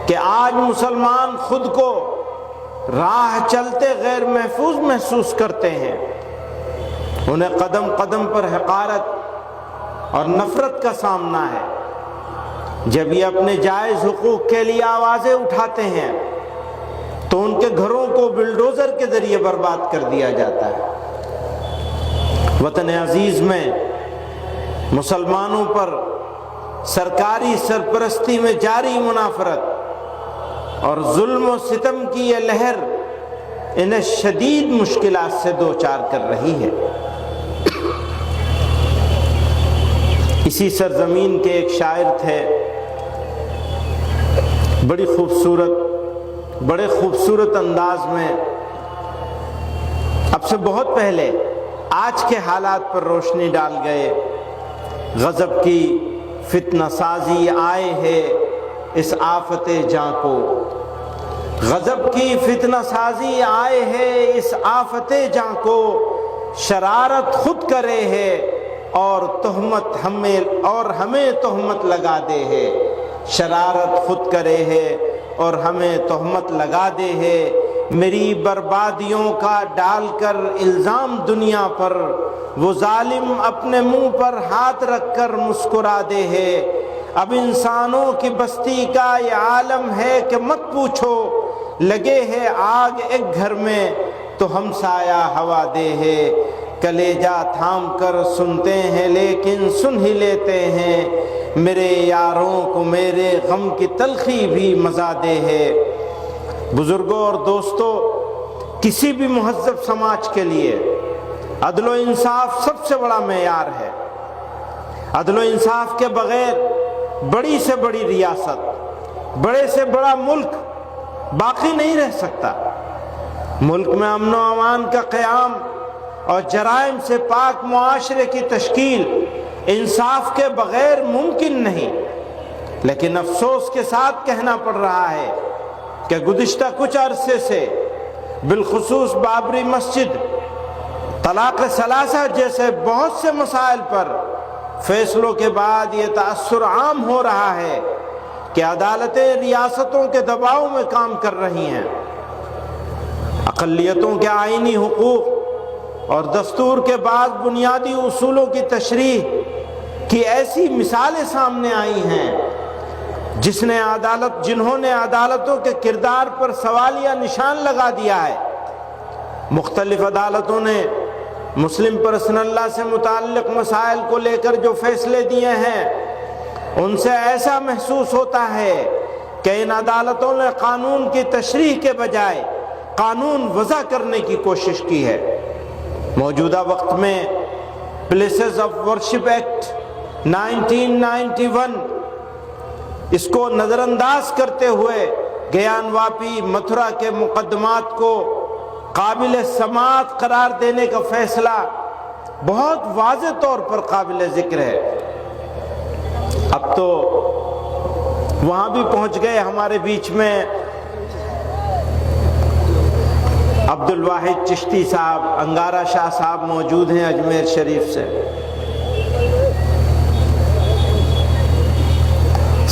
کہ آج مسلمان خود کو راہ چلتے غیر محفوظ محسوس کرتے ہیں، انہیں قدم قدم پر حقارت اور نفرت کا سامنا ہے۔ جب یہ اپنے جائز حقوق کے لیے آوازیں اٹھاتے ہیں تو ان کے گھروں کو بلڈوزر کے ذریعے برباد کر دیا جاتا ہے۔ وطن عزیز میں مسلمانوں پر سرکاری سرپرستی میں جاری منافرت اور ظلم و ستم کی یہ لہر انہیں شدید مشکلات سے دوچار کر رہی ہے۔ اسی سرزمین کے ایک شاعر تھے، بڑے خوبصورت انداز میں اب سے بہت پہلے آج کے حالات پر روشنی ڈال گئے۔ غضب کی فتنہ سازی آئے ہے اس آفت جاں کو، غضب کی فتنہ سازی آئے ہے اس آفت جاں کو، شرارت خود کرے ہے اور ہمیں تہمت لگا دے ہے، شرارت خود کرے ہے اور ہمیں تہمت لگا دے ہے، میری بربادیوں کا ڈال کر الزام دنیا پر، وہ ظالم اپنے منہ پر ہاتھ رکھ کر مسکرا دے ہے، اب انسانوں کی بستی کا یہ عالم ہے کہ مت پوچھو، لگے ہے آگ ایک گھر میں تو ہمسایہ ہوا دے ہے، کلیجہ تھام کر سنتے ہیں لیکن سن ہی لیتے ہیں، میرے یاروں کو میرے غم کی تلخی بھی مزہ دے ہے۔ بزرگوں اور دوستوں، کسی بھی مہذب سماج کے لیے عدل و انصاف سب سے بڑا معیار ہے۔ عدل و انصاف کے بغیر بڑی سے بڑی ریاست، بڑے سے بڑا ملک باقی نہیں رہ سکتا۔ ملک میں امن و امان کا قیام اور جرائم سے پاک معاشرے کی تشکیل انصاف کے بغیر ممکن نہیں، لیکن افسوس کے ساتھ کہنا پڑ رہا ہے کہ گزشتہ کچھ عرصے سے بالخصوص بابری مسجد، طلاق ثلاثہ جیسے بہت سے مسائل پر فیصلوں کے بعد یہ تأثر عام ہو رہا ہے کہ عدالتیں ریاستوں کے دباؤ میں کام کر رہی ہیں، اقلیتوں کے آئینی حقوق اور دستور کے بعد بنیادی اصولوں کی تشریح کی ایسی مثالیں سامنے آئی ہیں جنہوں نے عدالتوں کے کردار پر سوالیہ نشان لگا دیا ہے۔ مختلف عدالتوں نے مسلم پرسنل لا سے متعلق مسائل کو لے کر جو فیصلے دیے ہیں، ان سے ایسا محسوس ہوتا ہے کہ ان عدالتوں نے قانون کی تشریح کے بجائے قانون وضع کرنے کی کوشش کی ہے۔ موجودہ وقت میں پلیسز آف ورشپ ایکٹ 1991 اس کو نظر انداز کرتے ہوئے گیان واپی متھرا کے مقدمات کو قابل سماعت قرار دینے کا فیصلہ بہت واضح طور پر قابل ذکر ہے۔ اب تو وہاں بھی پہنچ گئے ہمارے بیچ میں عبد الواحد چشتی صاحب، انگارہ شاہ صاحب موجود ہیں اجمیر شریف سے۔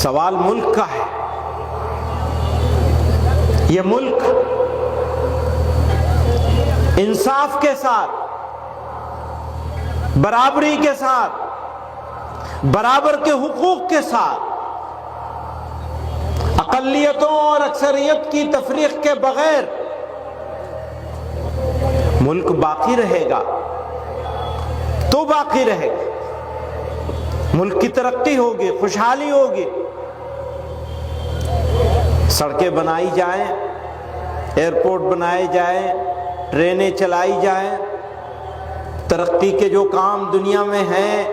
سوال ملک کا ہے۔ یہ ملک انصاف کے ساتھ، برابری کے ساتھ، برابر کے حقوق کے ساتھ، اقلیتوں اور اکثریت کی تفریق کے بغیر ملک باقی رہے گا تو باقی رہے گا، ملک کی ترقی ہوگی، خوشحالی ہوگی، سڑکیں بنائی جائیں، ایئرپورٹ بنائے جائیں، ٹرینیں چلائی جائیں، ترقی کے جو کام دنیا میں ہیں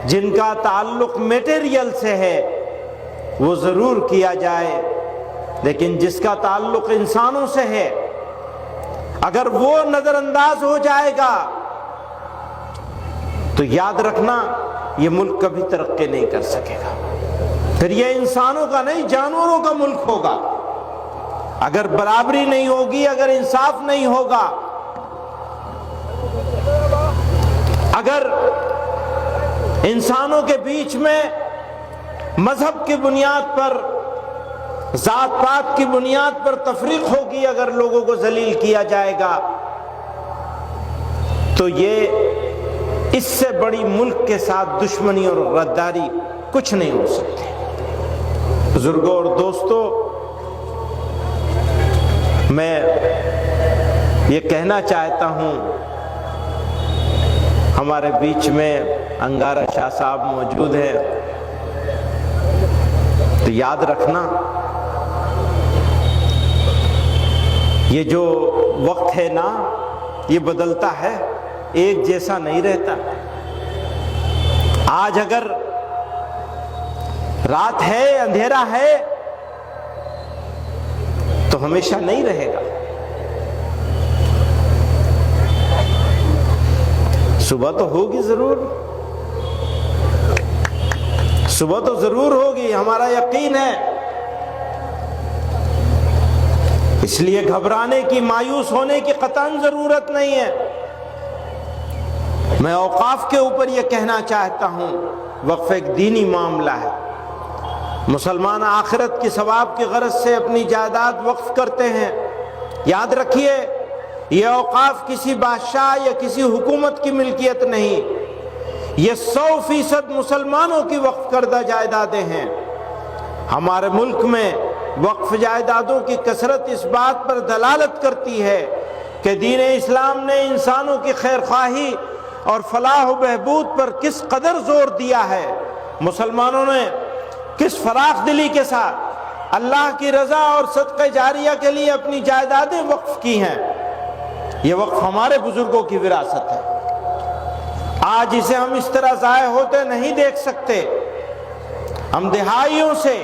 جن کا تعلق میٹیریل سے ہے وہ ضرور کیا جائے، لیکن جس کا تعلق انسانوں سے ہے اگر وہ نظر انداز ہو جائے گا تو یاد رکھنا یہ ملک کبھی ترقی نہیں کر سکے گا۔ پھر یہ انسانوں کا نہیں، جانوروں کا ملک ہوگا۔ اگر برابری نہیں ہوگی، اگر انصاف نہیں ہوگا، اگر انسانوں کے بیچ میں مذہب کی بنیاد پر ذات پات کی بنیاد پر تفریق ہوگی اگر لوگوں کو ذلیل کیا جائے گا، تو یہ اس سے بڑی ملک کے ساتھ دشمنی اور غداری کچھ نہیں ہو سکتی۔ بزرگوں اور دوستوں، میں یہ کہنا چاہتا ہوں، ہمارے بیچ میں انگارہ شاہ صاحب موجود ہیں، تو یاد رکھنا یہ جو وقت ہے نا، یہ بدلتا ہے، ایک جیسا نہیں رہتا۔ آج اگر رات ہے، اندھیرا ہے، تو ہمیشہ نہیں رہے گا۔ صبح تو ہوگی ضرور، صبح تو ضرور ہوگی، ہمارا یقین ہے۔ اس لیے گھبرانے کی، مایوس ہونے کی قطعاً ضرورت نہیں ہے۔ میں اوقاف کے اوپر یہ کہنا چاہتا ہوں، وقف ایک دینی معاملہ ہے۔ مسلمان آخرت کی ثواب کی غرض سے اپنی جائیداد وقف کرتے ہیں۔ یاد رکھیے، یہ اوقاف کسی بادشاہ یا کسی حکومت کی ملکیت نہیں، یہ 100% مسلمانوں کی وقف کردہ جائیدادیں ہیں۔ ہمارے ملک میں وقف جائیدادوں کی کثرت اس بات پر دلالت کرتی ہے کہ دین اسلام نے انسانوں کی خیرخواہی اور فلاح و بہبود پر کس قدر زور دیا ہے۔ مسلمانوں نے کس فراخ دلی کے ساتھ اللہ کی رضا اور صدقہ جاریہ کے لیے اپنی جائیدادیں وقف کی ہیں۔ یہ وقف ہمارے بزرگوں کی وراثت ہے۔ آج اسے ہم اس طرح ضائع ہوتے نہیں دیکھ سکتے۔ ہم دہائیوں سے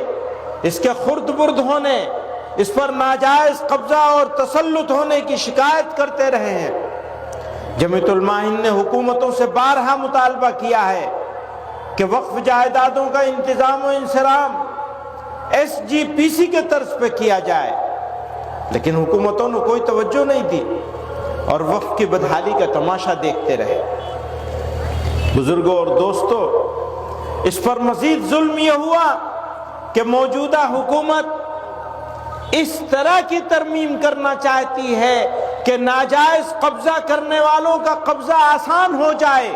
اس کے خرد برد ہونے، اس پر ناجائز قبضہ اور تسلط ہونے کی شکایت کرتے رہے ہیں۔ جمعیت علماء ہند نے حکومتوں سے بارہا مطالبہ کیا ہے کہ وقف جائیدادوں کا انتظام و انصرام SGPC کے طرز پہ کیا جائے، لیکن حکومتوں نے کوئی توجہ نہیں دی اور وقف کی بدحالی کا تماشا دیکھتے رہے۔ بزرگوں اور دوستوں، اس پر مزید ظلم یہ ہوا کہ موجودہ حکومت اس طرح کی ترمیم کرنا چاہتی ہے کہ ناجائز قبضہ کرنے والوں کا قبضہ آسان ہو جائے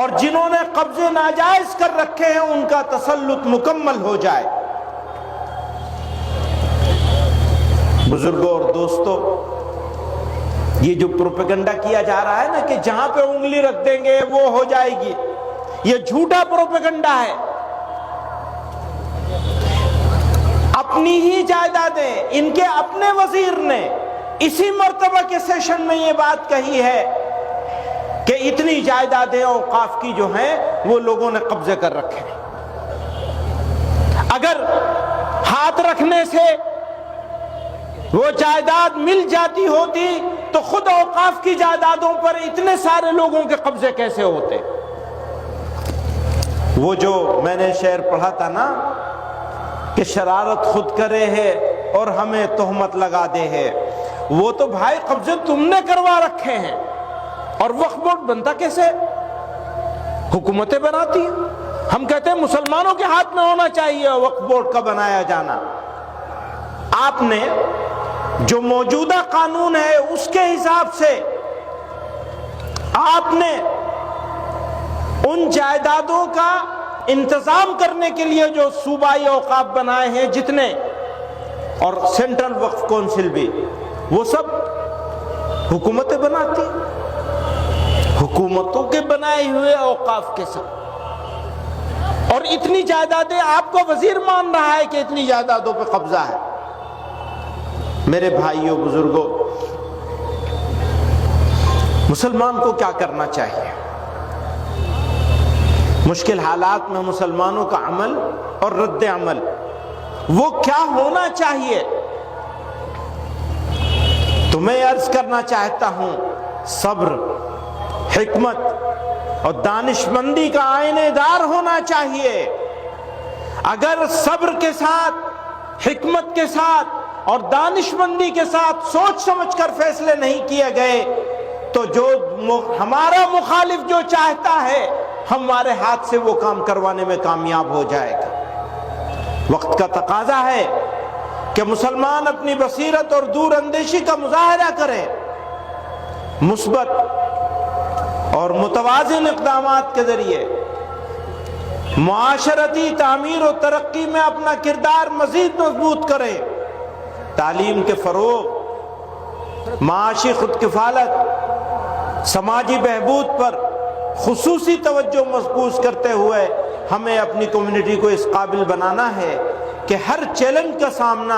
اور جنہوں نے قبضے ناجائز کر رکھے ہیں ان کا تسلط مکمل ہو جائے۔ بزرگوں اور دوستوں، یہ جو پروپیگنڈا کیا جا رہا ہے نا کہ جہاں پہ انگلی رکھ دیں گے وہ ہو جائے گی، یہ جھوٹا پروپیگنڈا ہے۔ اپنی ہی جائیدادیں، ان کے اپنے وزیر نے اسی مرتبہ کے سیشن میں یہ بات کہی ہے کہ اتنی جائیدادیں اوقاف کی جو ہیں وہ لوگوں نے قبضے کر رکھے ہیں۔ اگر ہاتھ رکھنے سے وہ جائیداد مل جاتی ہوتی تو خود اوقاف کی جائیدادوں پر اتنے سارے لوگوں کے قبضے کیسے ہوتے؟ وہ جو میں نے شعر پڑھا تھا نا کہ شرارت خود کرے ہے اور ہمیں تہمت لگا دے ہے، وہ تو بھائی قبضے تم نے کروا رکھے ہیں، اور وقف بورڈ بنتا کیسے؟ حکومتیں بناتی ہیں۔ ہم کہتے ہیں مسلمانوں کے ہاتھ میں ہونا چاہیے وقف بورڈ کا بنایا جانا۔ آپ نے جو موجودہ قانون ہے اس کے حساب سے آپ نے ان جائیدادوں کا انتظام کرنے کے لیے جو صوبائی اوقاف بنائے ہیں جتنے، اور سینٹرل وقف کونسل بھی، وہ سب حکومتیں بناتی، حکومتوں کے بنائے ہوئے اوقاف کے ساتھ، اور اتنی جائیدادیں آپ کو وزیر مان رہا ہے کہ اتنی جائیدادوں پہ قبضہ ہے۔ میرے بھائیوں، بزرگوں، مسلمان کو کیا کرنا چاہیے؟ مشکل حالات میں مسلمانوں کا عمل اور رد عمل وہ کیا ہونا چاہیے؟ تو میں عرض کرنا چاہتا ہوں، صبر، حکمت اور دانش مندی کا آئینہ دار ہونا چاہیے۔ اگر صبر کے ساتھ، حکمت کے ساتھ اور دانش مندی کے ساتھ سوچ سمجھ کر فیصلے نہیں کیے گئے تو جو ہمارا مخالف جو چاہتا ہے ہمارے ہاتھ سے وہ کام کروانے میں کامیاب ہو جائے گا۔ وقت کا تقاضا ہے کہ مسلمان اپنی بصیرت اور دور اندیشی کا مظاہرہ کرے، مثبت اور متوازن اقدامات کے ذریعے معاشرتی تعمیر و ترقی میں اپنا کردار مزید مضبوط کرے، تعلیم کے فروغ، معاشی خود کفالت، سماجی بہبود پر خصوصی توجہ مرکوز کرتے ہوئے ہمیں اپنی کمیونٹی کو اس قابل بنانا ہے کہ ہر چیلنج کا سامنا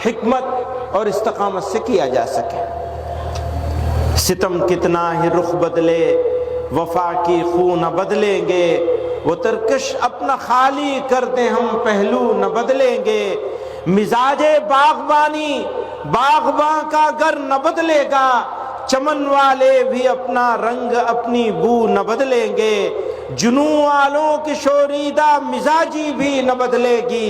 حکمت اور استقامت سے کیا جا سکے۔ ستم کتنا ہی رخ بدلے وفا کی خو نہ بدلیں گے، وہ ترکش اپنا خالی کر دیں ہم پہلو نہ بدلیں گے، مزاج باغبانی باغباں کا گر نہ بدلے گا، چمن والے بھی اپنا رنگ اپنی بو نہ بدلیں گے، جنوں والوں کی شوریدہ مزاجی بھی نہ بدلے گی،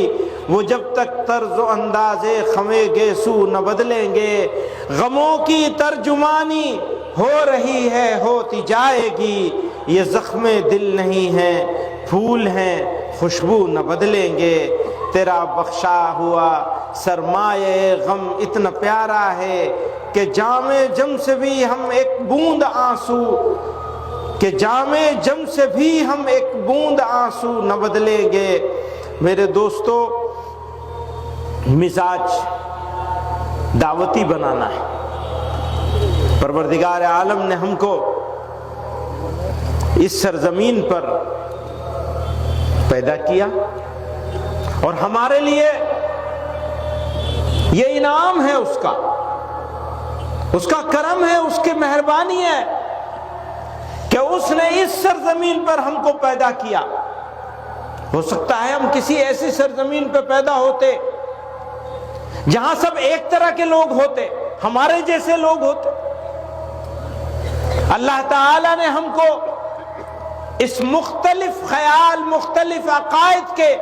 وہ جب تک طرز و انداز خمے گیسو نہ بدلیں گے، غموں کی ترجمانی ہو رہی ہے ہوتی جائے گی، یہ زخم دل نہیں ہیں پھول ہیں خوشبو نہ بدلیں گے، تیرا بخشا ہوا سرمایہ غم اتنا پیارا ہے کہ جام جم سے بھی ہم ایک بوند آنسو، کہ جام جم سے بھی ہم ایک بوند آنسو نہ بدلیں گے۔ میرے دوستو، مزاج دعوتی بنانا ہے۔ پروردگار عالم نے ہم کو اس سرزمین پر پیدا کیا اور ہمارے لیے یہ انعام ہے اس کا کرم ہے، اس کی مہربانی ہے کہ اس نے اس سرزمین پر ہم کو پیدا کیا۔ ہو سکتا ہے ہم کسی ایسی سرزمین پہ پیدا ہوتے جہاں سب ایک طرح کے لوگ ہوتے، ہمارے جیسے لوگ ہوتے۔ اللہ تعالی نے ہم کو اس مختلف خیال، مختلف عقائد کے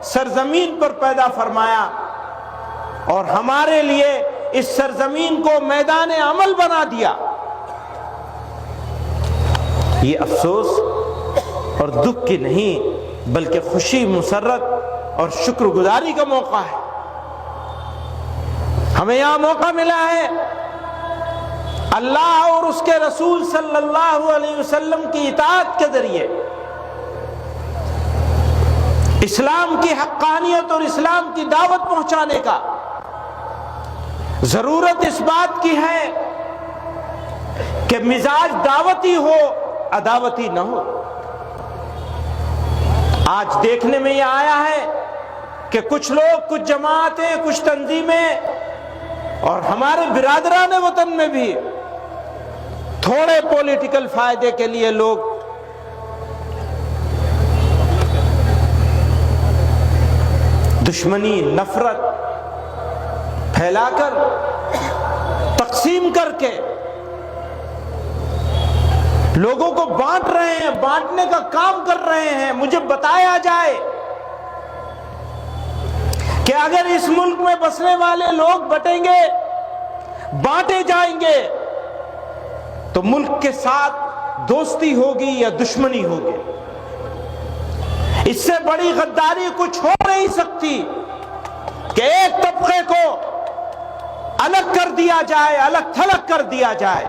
سرزمین پر پیدا فرمایا اور ہمارے لیے اس سرزمین کو میدان عمل بنا دیا۔ یہ افسوس اور دکھ کی نہیں بلکہ خوشی، مسرت اور شکر گزاری کا موقع ہے۔ ہمیں یہاں موقع ملا ہے اللہ اور اس کے رسول صلی اللہ علیہ وسلم کی اطاعت کے ذریعے اسلام کی حقانیت اور اسلام کی دعوت پہنچانے کا۔ ضرورت اس بات کی ہے کہ مزاج دعوتی ہو، عداوتی نہ ہو۔ آج دیکھنے میں یہ آیا ہے کہ کچھ لوگ، کچھ جماعتیں، کچھ تنظیمیں اور ہمارے برادران وطن میں بھی تھوڑے پولیٹیکل فائدے کے لیے لوگ دشمنی، نفرت پھیلا کر، تقسیم کر کے لوگوں کو بانٹ رہے ہیں، بانٹنے کا کام کر رہے ہیں۔ مجھے بتایا جائے کہ اگر اس ملک میں بسنے والے لوگ بٹیں گے، بانٹے جائیں گے، تو ملک کے ساتھ دوستی ہوگی یا دشمنی ہوگی؟ اس سے بڑی غداری کچھ ہو نہیں سکتی کہ ایک طبقے کو الگ کر دیا جائے، الگ تھلگ کر دیا جائے،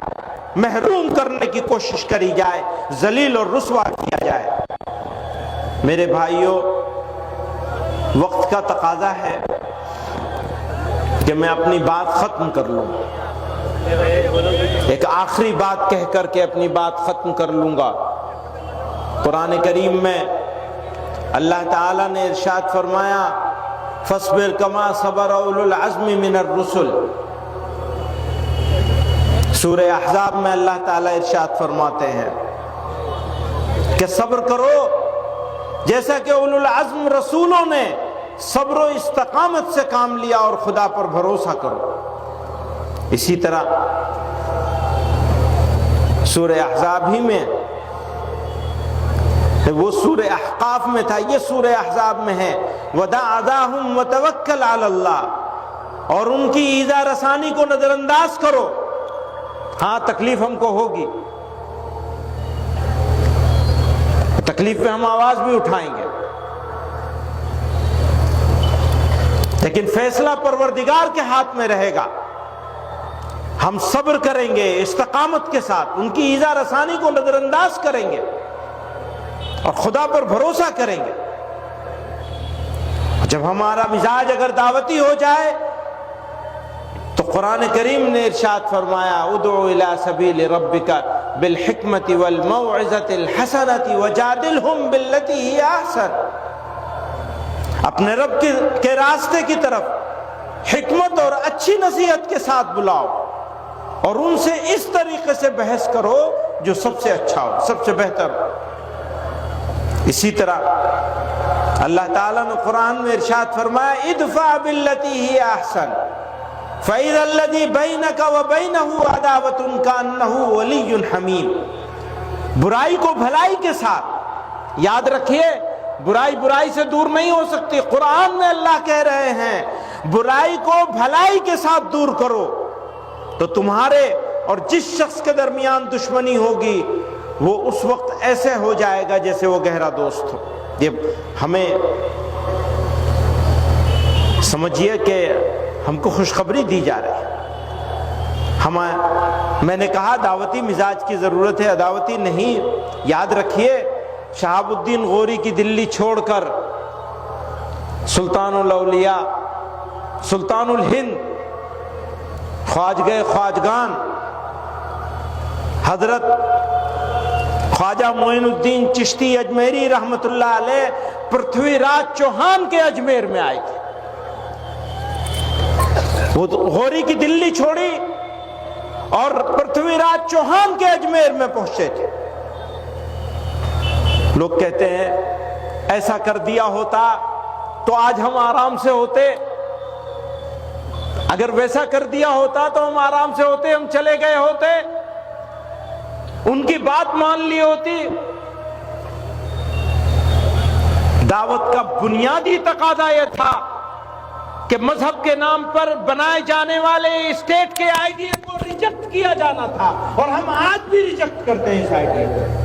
محروم کرنے کی کوشش کری جائے، ذلیل اور رسوا کیا جائے۔ میرے بھائیوں، وقت کا تقاضا ہے کہ میں اپنی بات ختم کر لوں، ایک آخری بات کہہ کر کے اپنی بات ختم کر لوں گا۔ قرآن کریم میں اللہ تعالیٰ نے ارشاد فرمایا فَاصْبِرْ كَمَا صَبَرَ أُولُو الْعَزْمِ مِنَ الرُّسُلِ۔ سورہ احزاب میں اللہ تعالیٰ ارشاد فرماتے ہیں کہ صبر کرو جیسا کہ اولو العزم رسولوں نے صبر و استقامت سے کام لیا، اور خدا پر بھروسہ کرو۔ اسی طرح سورہ احزاب ہی میں، وہ سورہ احقاف میں تھا، یہ سورہ احزاب میں ہے وَدَعْ عَذَاهُمْ وَتَوَكَّلْ عَلَى اللَّهِ، اور ان کی ایذا رسانی کو نظر انداز کرو۔ ہاں تکلیف ہم کو ہوگی، تکلیف پہ ہم آواز بھی اٹھائیں گے، لیکن فیصلہ پروردگار کے ہاتھ میں رہے گا. ہم صبر کریں گے استقامت کے ساتھ، ان کی ایذا رسانی کو نظر انداز کریں گے اور خدا پر بھروسہ کریں گے. جب ہمارا مزاج اگر دعوتی ہو جائے تو قرآن کریم نے ارشاد فرمایا ادعو الی سبیل ربک بالحکمت والموعظۃ الحسنۃ وجادلہم باللتی ہی احسن. اپنے رب کے راستے کی طرف حکمت اور اچھی نصیحت کے ساتھ بلاؤ اور ان سے اس طریقے سے بحث کرو جو سب سے اچھا ہو، سب سے بہتر ہو. اسی طرح اللہ تعالیٰ نے قرآن میں ارشاد فرمایا ادفع باللتی ہی احسن فَإِذَا الَّذِي بَيْنَكَ وَبَيْنَهُ عَدَاوَةٌ كَأَنَّهُ وَلِيٌّ حَمِيمٌ. برائی کو بھلائی کے ساتھ، یاد رکھیے برائی سے دور نہیں ہو سکتی. قرآن میں اللہ کہہ رہے ہیں برائی کو بھلائی کے ساتھ دور کرو تو تمہارے اور جس شخص کے درمیان دشمنی ہوگی وہ اس وقت ایسے ہو جائے گا جیسے وہ گہرا دوست ہو. یہ ہمیں سمجھیے کہ ہم کو خوشخبری دی جا رہی ہے. میں نے کہا دعوتی مزاج کی ضرورت ہے، عداوتی نہیں. یاد رکھیے شہاب الدین غوری کی دلی چھوڑ کر سلطان الاولیاء، سلطان الہند، خواجہ خواجگان حضرت خواجہ معین الدین چشتی اجمیری رحمت اللہ علیہ پرتھوی راج چوہان کے اجمیر میں آئے تھے. وہ غوری کی دلی چھوڑی اور پرتھوی راج چوہان کے اجمیر میں پہنچے تھے. لوگ کہتے ہیں ایسا کر دیا ہوتا تو آج ہم آرام سے ہوتے، اگر ویسا کر دیا ہوتا تو ہم آرام سے ہوتے، ہم چلے گئے ہوتے، ان کی بات مان لی ہوتی. دعوت کا بنیادی تقاضا یہ تھا کہ مذہب کے نام پر بنائے جانے والے اسٹیٹ کے آئیڈیا کو ریجیکٹ کیا جانا تھا، اور ہم آج بھی ریجیکٹ کرتے ہیں اس آئیڈیا کو.